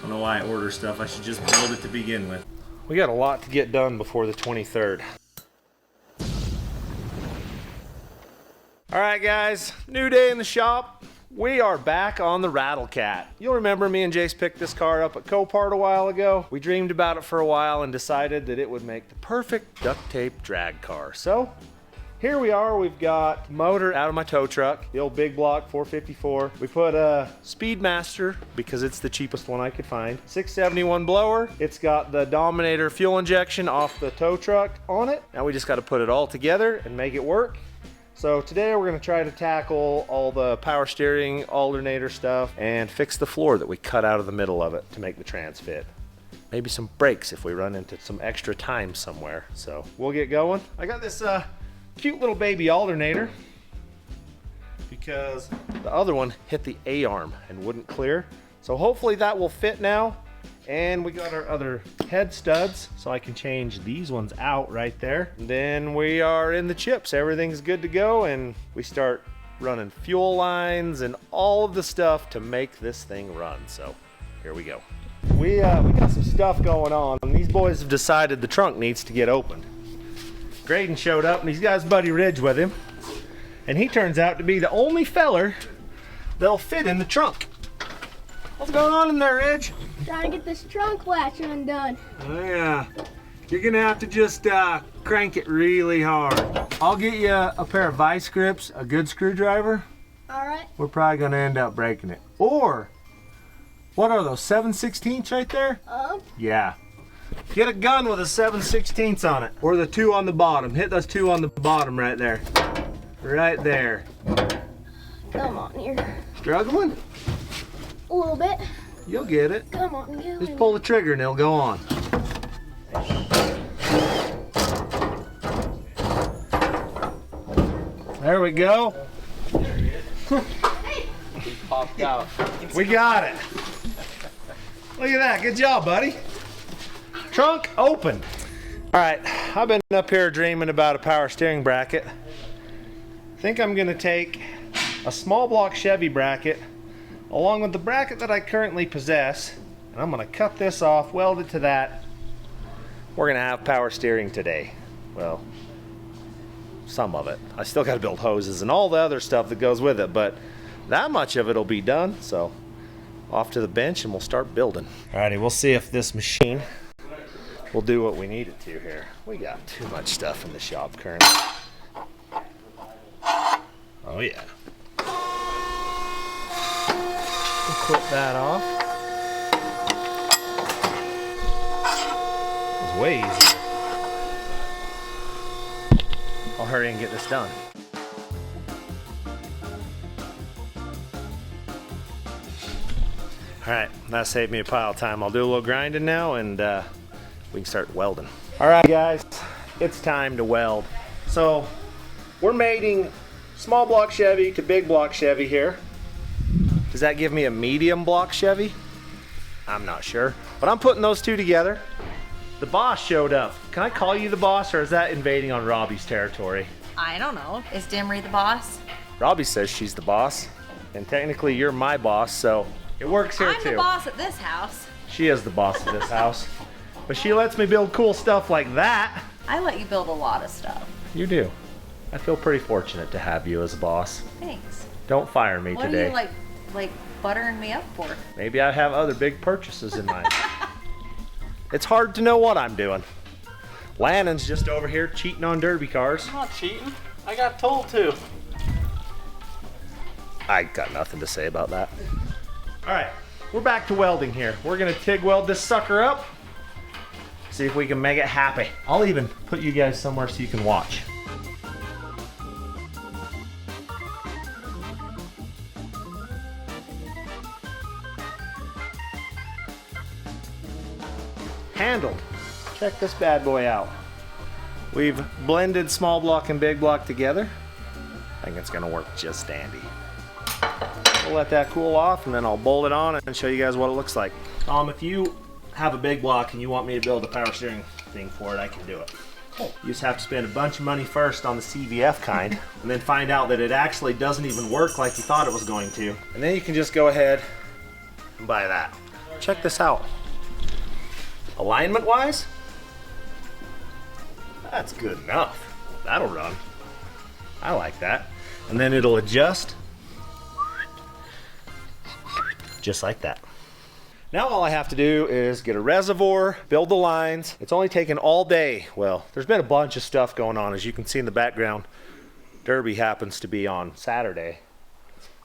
don't know why I order stuff. I should just build it to begin with. We got a lot to get done before the 23rd. All right, guys, new day in the shop. We are back on the Rattlecat. You'll remember me and Jace picked this car up at Copart a while ago. We dreamed about it for a while and decided that it would make the perfect duct tape drag car. So here we are. We've got motor out of my tow truck, the old big block 454. We put a Speedmaster because it's the cheapest one I could find. 671 blower. It's got the Dominator fuel injection off the tow truck on it. Now we just got to put it all together and make it work. So today we're going to try to tackle all the power steering, alternator stuff, and fix the floor that we cut out of the middle of it to make the trans fit. Maybe some brakes if we run into some extra time somewhere. So we'll get going. I got this cute little baby alternator because the other one hit the A-arm and wouldn't clear. So hopefully that will fit now. And we got our other head studs, so I can change these ones out right there. And then we are in the chips. Everything's good to go, and we start running fuel lines and all of the stuff to make this thing run. So here we go. We got some stuff going on. These boys have decided the trunk needs to get opened. Graydon showed up, and he's got his buddy Ridge with him. And he turns out to be the only feller that'll fit in the trunk. What's going on in there, Ridge? Trying to get this trunk latch undone. Oh yeah, you're gonna have to just crank it really hard. I'll get you a pair of vice grips, a good screwdriver. All right. We're probably gonna end up breaking it. Or, what are those, 7/16 right there? Yeah. Get a gun with a 7/16 on it, or the 2 on the bottom. Hit those 2 on the bottom right there. Right there. Come on here. Struggling? A little bit. You'll get it. Come on, give Just me. pull the trigger and it'll go on. There we go. He popped out. We got it. Look at that. Good job, buddy. Trunk open. All right, I've been up here dreaming about a power steering bracket. I think I'm gonna take a small block Chevy bracket along with the bracket that I currently possess, and I'm gonna cut this off, weld it to that. We're gonna have power steering today. Well, some of it. I still gotta build hoses and all the other stuff that goes with it, but that much of it'll be done. So off to the bench and we'll start building. Alrighty, we'll see if this machine will do what we need it to here. We got too much stuff in the shop currently. Oh yeah. Clip that off. It was way easier. I'll hurry and get this done. All right, that saved me a pile of time. I'll do a little grinding now and we can start welding. All right, guys, it's time to weld. So we're mating small block Chevy to big block Chevy here. Does that give me a medium block Chevy? I'm not sure, but I'm putting those two together. The boss showed up. Can I call you the boss, or is that invading on Robbie's territory? I don't know. Is Demery the boss? Robbie says she's the boss, and technically you're my boss, so it works here too. I'm the boss at this house. She is the boss of this house, but she lets me build cool stuff like that. I let you build a lot of stuff. You do. I feel pretty fortunate to have you as a boss. Thanks. Don't fire me What today. are you like buttering me up for? Maybe I have other big purchases in mind. It's hard to know what I'm doing. Lannon's just over here cheating on derby cars. I'm not cheating. I got told to. I got nothing to say about that. All right, we're back to welding here. We're gonna TIG weld this sucker up. See if we can make it happy. I'll even put you guys somewhere so you can watch. Handled. Check this bad boy out. We've blended small block and big block together. I think it's gonna work just dandy. We'll let that cool off and then I'll bolt it on and show you guys what it looks like. If you have a big block and you want me to build a power steering thing for it, I can do it. Cool. You just have to spend a bunch of money first on the CVF kind and then find out that it actually doesn't even work like you thought it was going to. And then you can just go ahead and buy that. check this out. Alignment wise, that's good enough. That'll run. I like that. And then it'll adjust just like that. Now all I have to do is get a reservoir, build the lines. It's only taken all day. Well, there's been a bunch of stuff going on. As you can see in the background, Derby happens to be on Saturday.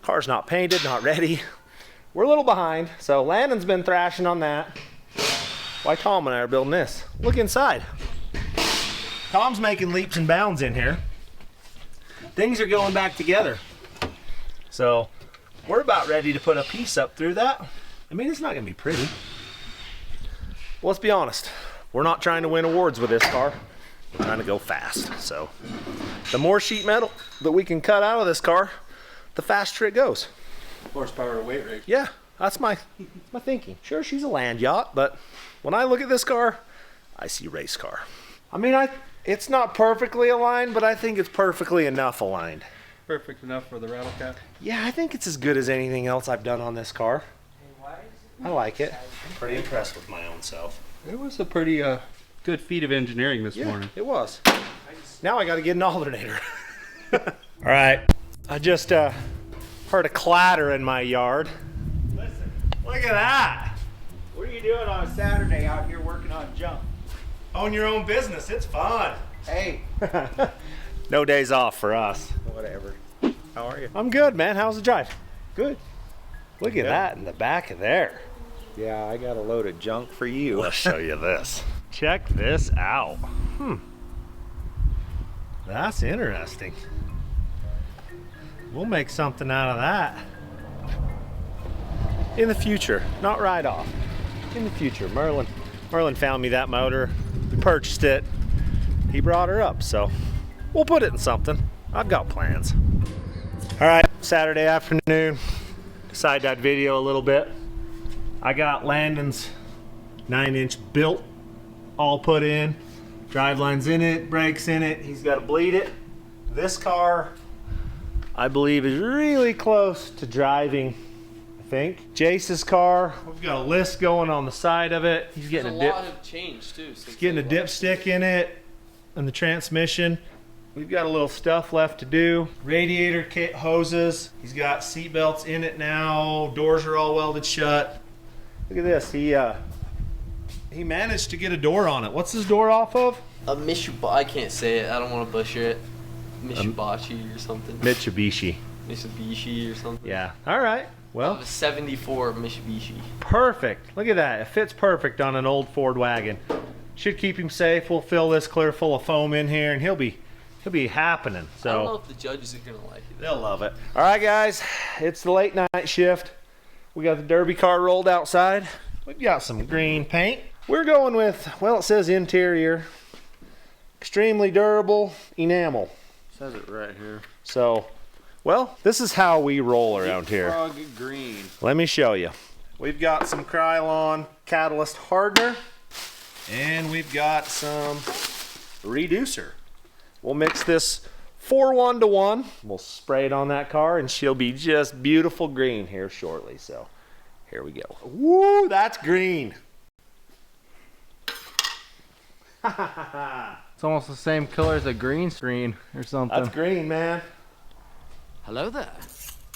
Car's not painted, not ready. We're a little behind, so Landon's been thrashing on that. Why Tom and I are building this. Look inside. Tom's making leaps and bounds in here. Things are going back together. So we're about ready to put a piece up through that. I mean, it's not gonna be pretty. Well, let's be honest. We're not trying to win awards with this car. We're trying to go fast. So the more sheet metal that we can cut out of this car, the faster it goes. Horsepower to weight ratio. Yeah, that's my thinking. Sure, she's a land yacht, but when I look at this car, I see race car. I mean, it's not perfectly aligned, but I think it's perfectly enough aligned. Perfect enough for the Rattlecat. Yeah, I think it's as good as anything else I've done on this car. I like it. I'm pretty impressed with my own self. It was a pretty good feat of engineering this morning. It was. Now I got to get an alternator. All right, I just heard a clatter in my yard. Listen, Look at that. what are you doing on a Saturday out here working on junk? Own your own business. It's fun. Hey, No days off for us. whatever. How are you? I'm good, man. How's the drive? Good. Look at that in the back of there. Yeah, I got a load of junk for you. Let's show you this. Check this out. That's interesting. We'll make something out of that. In the future, not right off. In the future. Merlin found me that motor. We purchased it. He brought her up, so we'll put it in something. I've got plans. All right, Saturday afternoon. Decided I'd video a little bit. I got Landon's 9-inch built, all put in. Drivelines in it, brakes in it. He's got to bleed it. This car, I believe, is really close to driving, I think. Jace's car, we've got a list going on the side of it. He's getting There's a lot of change too. he's getting a dipstick in it and the transmission. We've got a little stuff left to do. Radiator kit hoses. He's got seat belts in it now. Doors are all welded shut. Look at this. He managed to get a door on it. What's his door off of? A I can't say it. I don't want to butcher it. Mitsubishi or something. Mitsubishi. Mitsubishi or something. Yeah. All right. Well, A 74 Mitsubishi. perfect. Look at that. It fits perfect on an old Ford wagon. Should keep him safe. We'll fill this clear full of foam in here, and he'll be happening. I don't know So if the judges are gonna like it. they'll love it. All right, guys. It's the late night shift. We got the Derby car rolled outside. We've got some green paint. We're going with, well, it says interior, extremely durable enamel. Says it right here. So, well, this is how we roll around here. Frog green. Let me show you. We've got some Krylon catalyst hardener, and we've got some reducer. We'll mix this 4:1 to 1. We'll spray it on that car, and she'll be just beautiful green here shortly. So, here we go. Woo, that's green. It's almost the same color as a green screen or something. That's green, man. Hello there.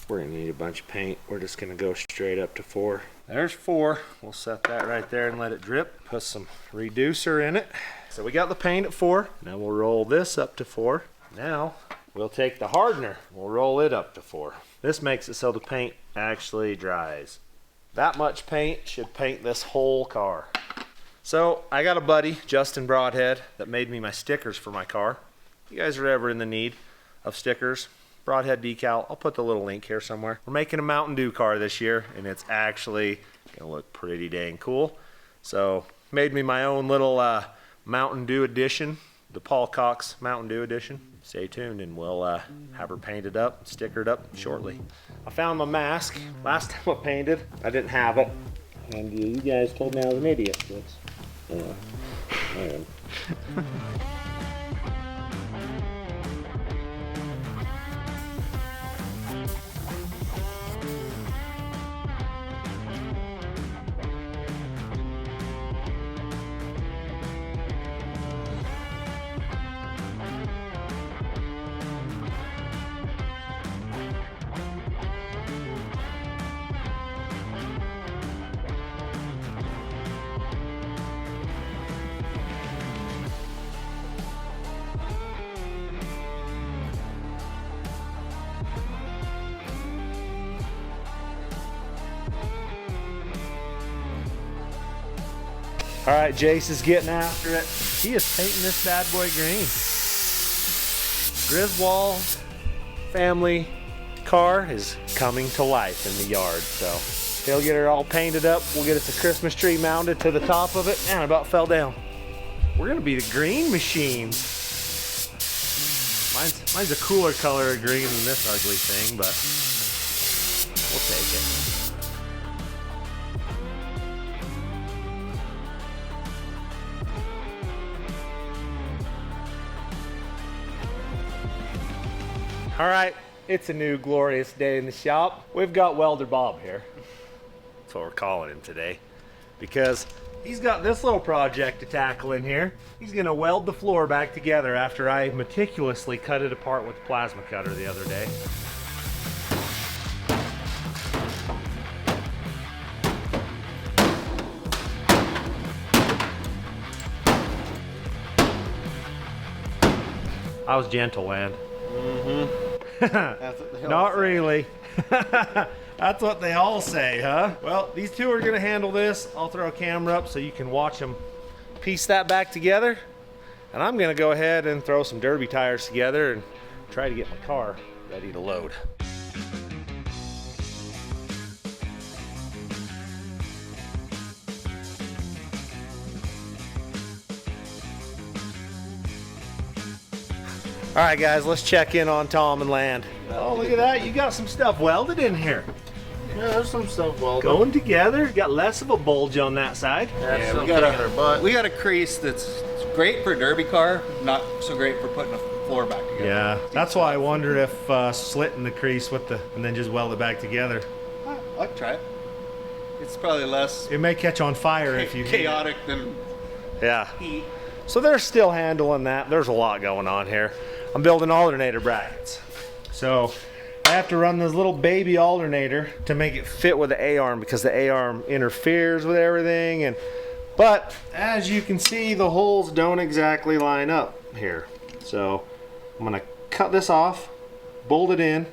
We're gonna need a bunch of paint. We're just gonna go straight up to 4. There's 4. We'll set that right there and let it drip. Put some reducer in it. So we got the paint at 4. Now we'll roll this up to 4. Now we'll take the hardener. We'll roll it up to 4. This makes it so the paint actually dries. That much paint should paint this whole car. So I got a buddy, Justin Broadhead, that made me my stickers for my car. If you guys are ever in the need of stickers, Broadhead decal, I'll put the little link here somewhere. We're making a Mountain Dew car this year, and it's actually gonna look pretty dang cool. So made me my own little Mountain Dew edition, the Paul Cox Mountain Dew edition. Stay tuned and we'll have her painted up, stickered up shortly. I found my mask. Last time I painted, I didn't have it. And you guys told me I was an idiot. I am. All right, Jace is getting after it. He is painting this bad boy green. Griswold family car is coming to life in the yard, so he'll get her all painted up. We'll get us a Christmas tree mounted to the top of it. Man, I about fell down. We're gonna be the green machines. Mine's a cooler color of green than this ugly thing, but we'll take it. All right, it's a new glorious day in the shop. We've got Welder Bob here. That's what we're calling him today, because he's got this little project to tackle in here. He's gonna weld the floor back together after I meticulously cut it apart with the plasma cutter the other day. I was gentle, Land. Not really. That's what they all say, huh? Well, these two are gonna handle this. I'll throw a camera up so you can watch them piece that back together. And I'm gonna go ahead and throw some derby tires together and try to get my car ready to load. All right, guys, let's check in on Tom and Land. Oh, look at that. You got some stuff welded in here. Yeah, there's some stuff welded. Going together. Got less of a bulge on that side. Yeah, we got a crease that's great for a derby car, not so great for putting a floor back together. Yeah, that's why I wondered if slitting the crease with and then just weld it back together. I'd try it. It's probably less It may catch on fire if you chaotic than Yeah. heat. So they're still handling that. There's a lot going on here. I'm building alternator brackets. So I have to run this little baby alternator to make it fit with the A-arm, because the A-arm interferes with everything. But as you can see, the holes don't exactly line up here. So I'm gonna cut this off, bolt it in,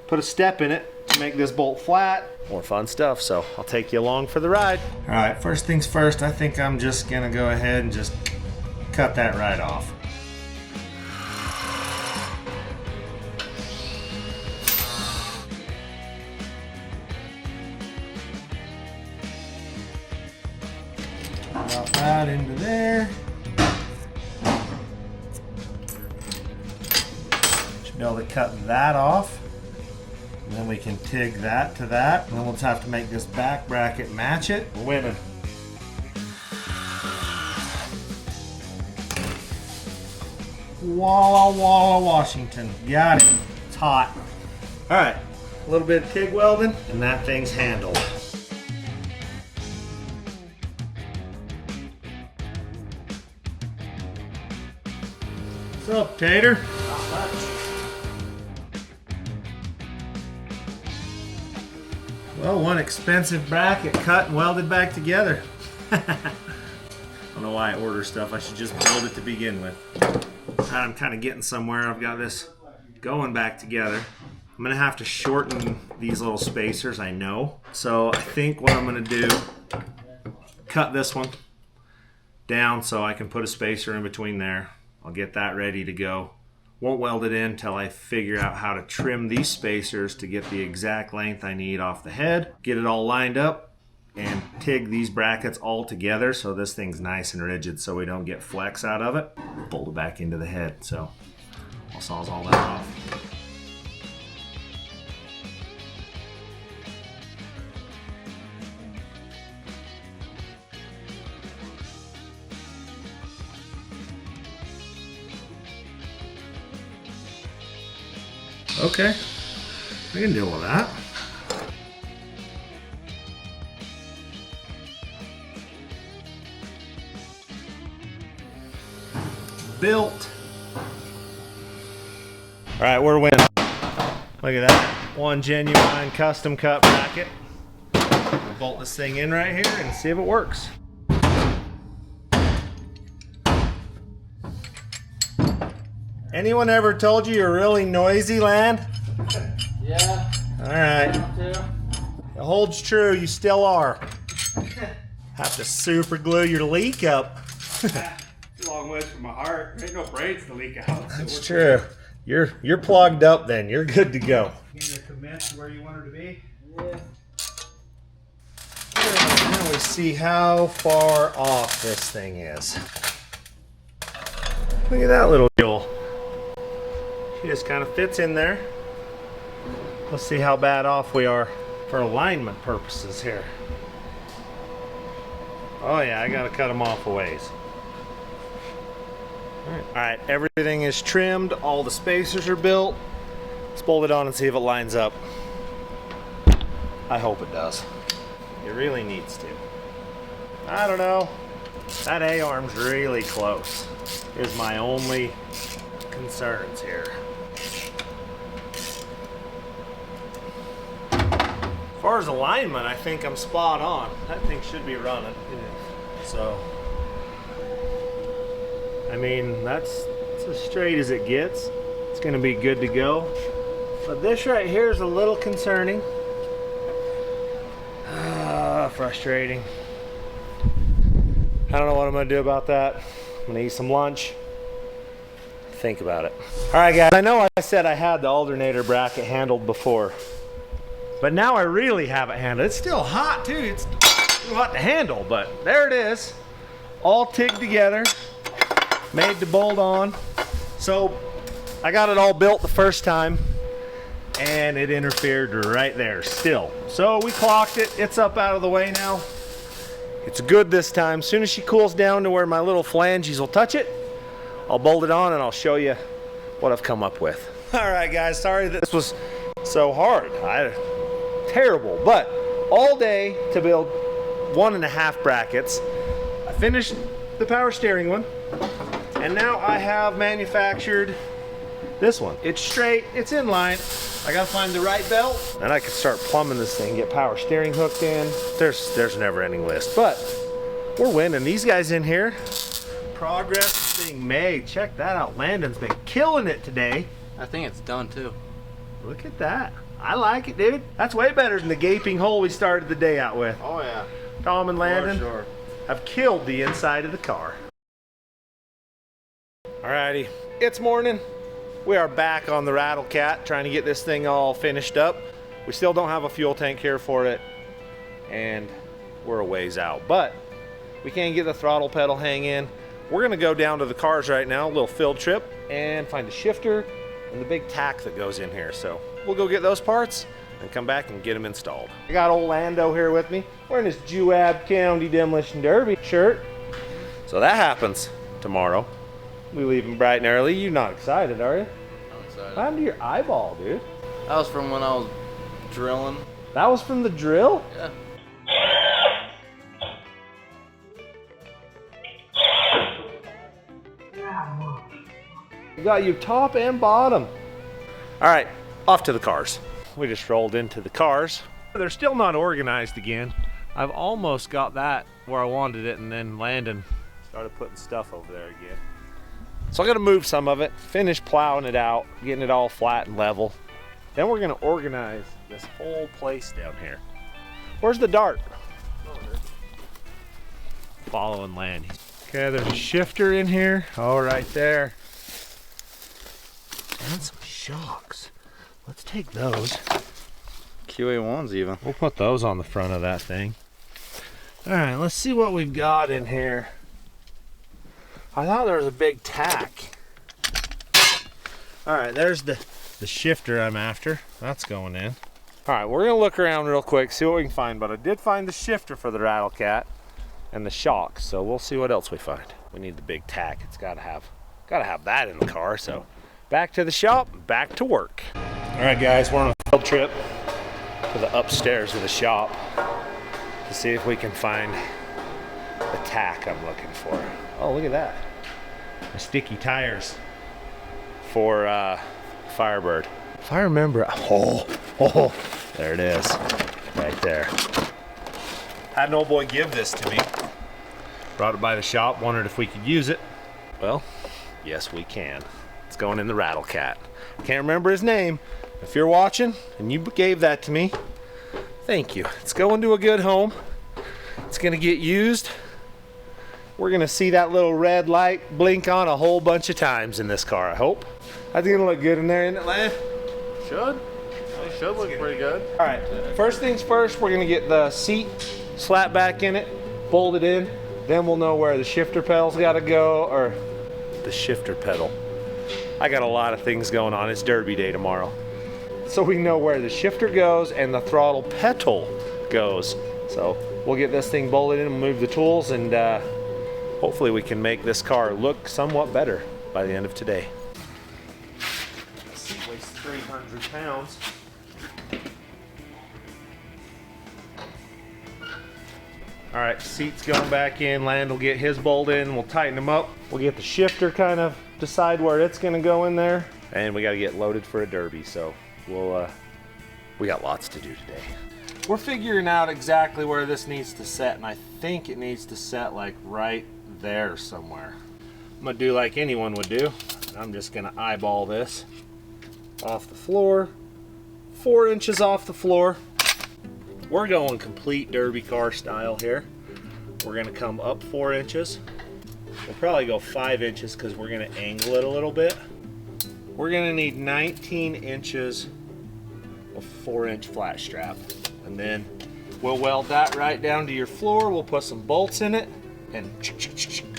put a step in it to make this bolt flat. More fun stuff, so I'll take you along for the ride. All right, first things first, I think I'm just gonna go ahead and just cut that right off. Drop that into there. Should be able to cut that off. And then we can TIG that to that. And then we'll just have to make this back bracket match it. We're winning. Walla Walla, Washington. Got it. It's hot. All right, a little bit of TIG welding and that thing's handled. What's up, Tater? Not much. Well, one expensive bracket cut and welded back together. I don't know why I order stuff. I should just build it to begin with. I'm kind of getting somewhere. I've got this going back together. I'm gonna have to shorten these little spacers, I know. So I think what I'm gonna do, cut this one down so I can put a spacer in between there. I'll get that ready to go. Won't weld it in until I figure out how to trim these spacers to get the exact length I need off the head. Get it all lined up and TIG these brackets all together so this thing's nice and rigid so we don't get flex out of it. Bolt it back into the head. So I'll saws all that off. Okay, I can deal with that. Built. All right, we're winning. Look at that, one genuine custom cut bracket. We'll bolt this thing in right here and see if it works. Anyone ever told you you're really noisy, Land? Yeah. All right. Too. It holds true, you still are. Have to super glue your leak up. It's a long ways from my heart. There ain't no brains to leak out. That's true. You're plugged up then. You're good to go. You gonna commit to where you want her to be? Yeah. Now we see how far off this thing is. Look at that little mule. She just kind of fits in there. Let's see how bad off we are for alignment purposes here. Oh yeah, I gotta cut them off a ways. All right, everything is trimmed. All the spacers are built. Let's bolt it on and see if it lines up. I hope it does. It really needs to. I don't know. That A-arm's really close. Is my only concerns here. As far as alignment, I think I'm spot on. That thing should be running. So, I mean, that's as straight as it gets. It's gonna be good to go. But this right here is a little concerning. Frustrating. I don't know what I'm gonna do about that. I'm gonna eat some lunch. Think about it. All right, guys, I know I said I had the alternator bracket handled before, but now I really have it handled. It's still hot too. It's too hot to handle, but there it is. All tigged together, made to bolt on. So I got it all built the first time, and it interfered right there still. So we clocked it. It's up out of the way now. It's good this time. As soon as she cools down to where my little flanges will touch it, I'll bolt it on and I'll show you what I've come up with. All right, guys, sorry that this was so hard. Terrible, but all day to build 1.5 brackets. I finished the power steering one, and now I have manufactured this one. It's straight, it's in line. I gotta find the right belt, and I can start plumbing this thing, get power steering hooked in. There's a never-ending list, but we're winning. These guys in here, progress is being made. Check that out. Landon's been killing it today. I think it's done too. Look at that. I like it, dude. That's way better than the gaping hole we started the day out with. Oh yeah. Tom and Landon For sure. have killed the inside of the car. Alrighty, it's morning. We are back on the Rattlecat, trying to get this thing all finished up. We still don't have a fuel tank here for it, and we're a ways out, but we can't get the throttle pedal hang in. We're gonna go down to the cars right now, a little field trip, and find a shifter and the big tack that goes in here. So we'll go get those parts and come back and get them installed. I got old Lando here with me, wearing his Juab County Demolition Derby shirt. So that happens tomorrow. We leaving bright and early. You're not excited, are you? I'm excited. What happened to your eyeball, dude? That was from when I was drilling. That was from the drill? Yeah. You got you top and bottom. All right, off to the cars. We just rolled into the cars. They're still not organized again. I've almost got that where I wanted it, and then Landon started putting stuff over there again. So I gotta move some of it, finish plowing it out, getting it all flat and level. Then we're gonna organize this whole place down here. Where's the dart? Following Landy. Okay, there's a shifter in here. Oh, right there. And some shocks. Let's take those. QA1s even. We'll put those on the front of that thing. All right, let's see what we've got in here. I thought there was a big tack. All right, there's the shifter I'm after. That's going in. All right, we're gonna look around real quick, see what we can find, but I did find the shifter for the Rattlecat and the shocks, so we'll see what else we find. We need the big tack. It's gotta have that in the car, so back to the shop, back to work. All right, guys, we're on a field trip to the upstairs of the shop to see if we can find the tack I'm looking for. Oh, look at that. The sticky tires for Firebird. If I remember, oh, there it is, right there. Had an old boy give this to me. Brought it by the shop, wondered if we could use it. Well, yes we can. It's going in the Rattlecat. Can't remember his name. If you're watching and you gave that to me, thank you. It's going to a good home. It's gonna get used. We're gonna see that little red light blink on a whole bunch of times in this car, I hope. I think it'll look good in there, isn't it, Lan? Should. It should look pretty good. All right, first things first, we're gonna get the seat slapped back in it, bolted in. Then we'll know where the shifter pedal's gotta go, or the shifter pedal. I got a lot of things going on. It's Derby day tomorrow. So we know where the shifter goes and the throttle pedal goes. So we'll get this thing bolted in and move the tools, and hopefully we can make this car look somewhat better by the end of today. The seat weighs 300 pounds. All right, seat's going back in. Land will get his bolt in. We'll tighten them up. We'll get the shifter kind of decide where it's gonna go in there. And we gotta get loaded for a derby, so we got lots to do today. We're figuring out exactly where this needs to set, and I think it needs to set like right there somewhere. I'm gonna do like anyone would do. I'm just gonna eyeball this off the floor, 4 inches off the floor. We're going complete derby car style here. We're gonna come up 4 inches. We'll probably go 5 inches because we're gonna angle it a little bit. We're gonna need 19 inches of 4-inch flat strap. And then we'll weld that right down to your floor. We'll put some bolts in it, and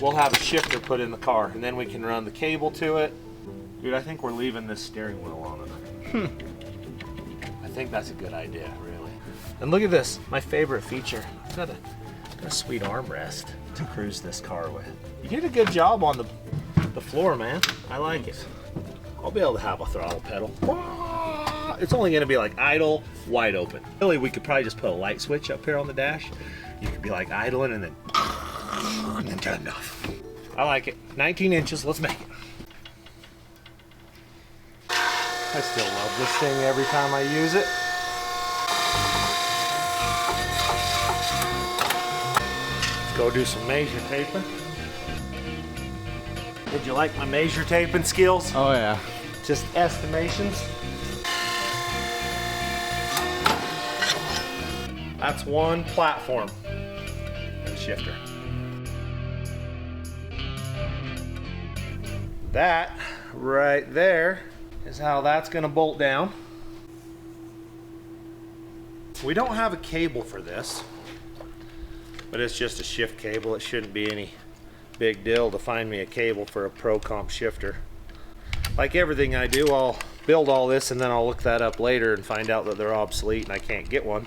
we'll have a shifter put in the car, and then we can run the cable to it. Dude, I think we're leaving this steering wheel on it. I think that's a good idea, really. And look at this, my favorite feature. I've got a sweet armrest to cruise this car with. You did a good job on the floor, man. I like it. I'll be able to have a throttle pedal. It's only gonna be like idle, wide open. Really, we could probably just put a light switch up here on the dash. You could be like idling and then turn it off. I like it. 19 inches, let's make it. I still love this thing every time I use it. Let's go do some measure taping. Did you like my measure taping skills? Oh yeah. Just estimations. That's one platform and shifter. That right there is how that's gonna bolt down. We don't have a cable for this, but it's just a shift cable. It shouldn't be any big deal to find me a cable for a Pro Comp shifter. Like everything I do, I'll build all this and then I'll look that up later and find out that they're obsolete and I can't get one.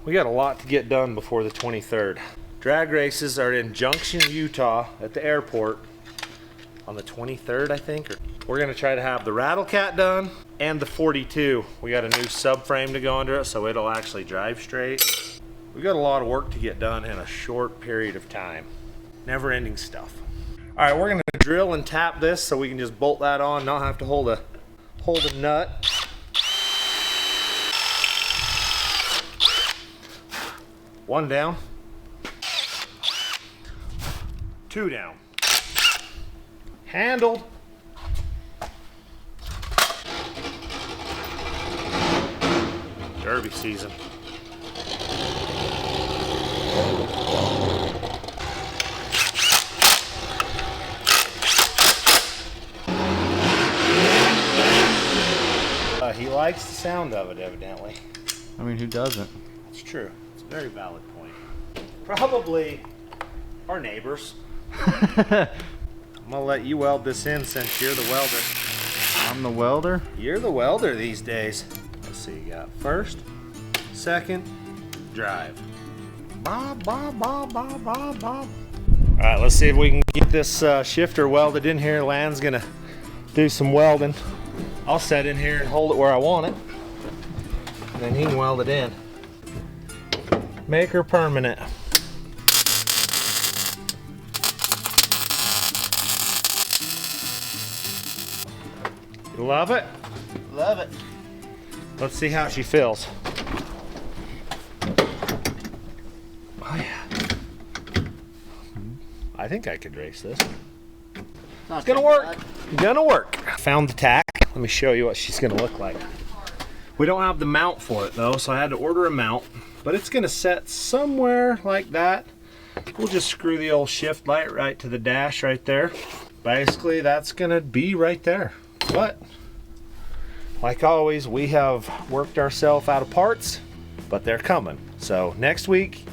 We got a lot to get done before the 23rd. Drag races are in Junction, Utah at the airport on the 23rd, I think. We're gonna try to have the Rattlecat done and the 42. We got a new subframe to go under it so it'll actually drive straight. We got a lot of work to get done in a short period of time. Never ending stuff. All right, we're gonna drill and tap this so we can just bolt that on, not have to hold a nut. One down. 2 down. Handled. Derby season. He likes the sound of it, evidently. I mean, who doesn't? It's true. It's a very valid point. Probably our neighbors. I'm gonna let you weld this in since you're the welder. I'm the welder? You're the welder these days. Let's see, you got first, second, drive. Bob, bob, bob, bob, bob, bob. All right, let's see if we can get this shifter welded in here. Land's gonna do some welding. I'll set in here and hold it where I want it. And then he can weld it in. Make her permanent. You love it? Love it. Let's see how she feels. Oh yeah. I think I could race this. It's gonna work. Gonna work. Found the tack. Let me show you what she's gonna look like. We don't have the mount for it though, so I had to order a mount. but it's gonna set somewhere like that. We'll just screw the old shift light right to the dash right there. Basically, that's gonna be right there. But like always, we have worked ourselves out of parts, but they're coming. So next week,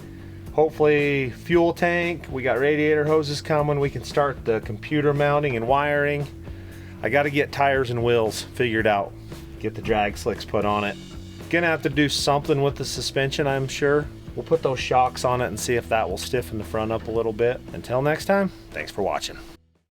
hopefully fuel tank, we got radiator hoses coming. We can start the computer mounting and wiring. I got to get tires and wheels figured out. Get the drag slicks put on it. Gonna have to do something with the suspension, I'm sure. We'll put those shocks on it and see if that will stiffen the front up a little bit. Until next time, thanks for watching.